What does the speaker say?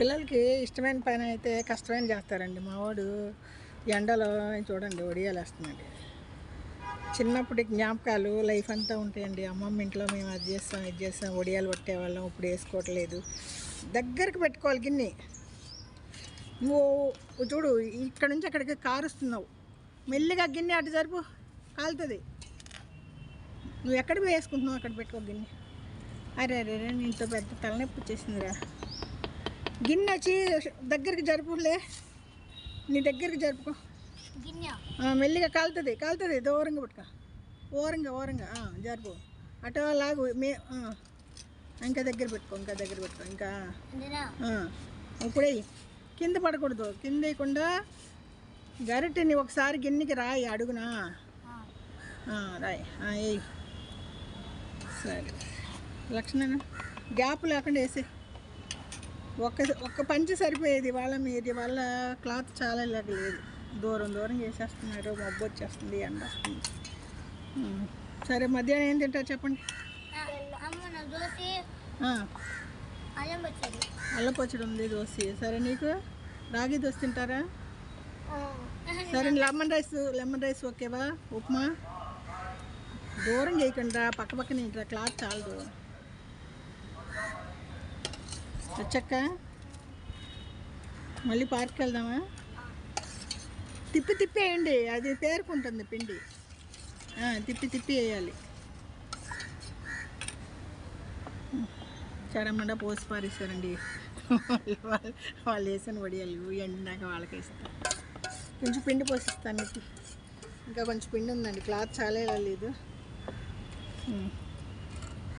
పిల్లలకి ఇష్టమైన పని అయితే కష్టమైన చేస్తారండి. మావాడు ఎండలో చూడండి వడియాలు వేస్తున్నాడు. చిన్నప్పటి జ్ఞాపకాలు లైఫ్ అంతా ఉంటాయండి. అమ్మమ్మ ఇంట్లో మేము అది చేస్తాం ఇది చేస్తాం వడియాలు పట్టేవాళ్ళం. ఇప్పుడు వేసుకోవట్లేదు. దగ్గరికి పెట్టుకోవాలి గిన్నె. నువ్వు చూడు ఇక్కడ నుంచి అక్కడికి కారుస్తున్నావు. మెల్లిగా గిన్నె అటు జరుపు, కాలుతుంది. నువ్వు ఎక్కడికి వేసుకుంటున్నావు అక్కడ పెట్టుకో గిన్నె. అరే అరే అరే నీతో పెద్ద తలనొప్పి వచ్చేసిందిరా. గిన్నె వచ్చి దగ్గరికి జరుపులే, నీ దగ్గరికి జరుపుకో. మెల్లిగా కాలుతుంది కాలుతుంది. దూరంగా పట్టుకో, ఓరంగా జరుపు. అటు లాగు ఇంకా దగ్గర పెట్టుకో, ఇంకా దగ్గర పెట్టుకో. ఇంకా ఇప్పుడే కింద పడకూడదు. కింద వేయకుండా గరిటెని ఒకసారి గిన్నెకి రాయి అడుగునా. రాయి వేయి. సరే లక్షణ గ్యాప్ లేకుండా వేసి ఒక్క పంచి సరిపోయేది. వాళ్ళ క్లాత్ చాలా లేదు. దూరం వేసేస్తున్నారు. మబ్బు వచ్చేస్తుంది, ఎండ వస్తుంది. సరే మధ్యాహ్నం ఏం తింటారు చెప్పండి. అల్లం పచ్చడి ఉంది, దోశ. సరే నీకు రాగి దోశ తింటారా? సరే లెమన్ రైస్ ఓకేవా? ఉప్మా దూరం చేయకుండా పక్కన ఇంట్లో క్లాత్ చాలా దూరం. వచ్చాక మళ్ళీ పార్క్కి వెళ్దామా? తిప్పి వేయండి, అది పేరుకుంటుంది పిండి. తిప్పి వేయాలి. చెడమండ పోసి పారేస్తారండి వాళ్ళు వేసిన వడియాలు. ఎండినాక వాళ్ళకి ఇస్తాను. కొంచెం పిండి పోసిస్తాను. ఇంకా కొంచెం పిండి ఉందండి. క్లాత్ చాలా లేదు.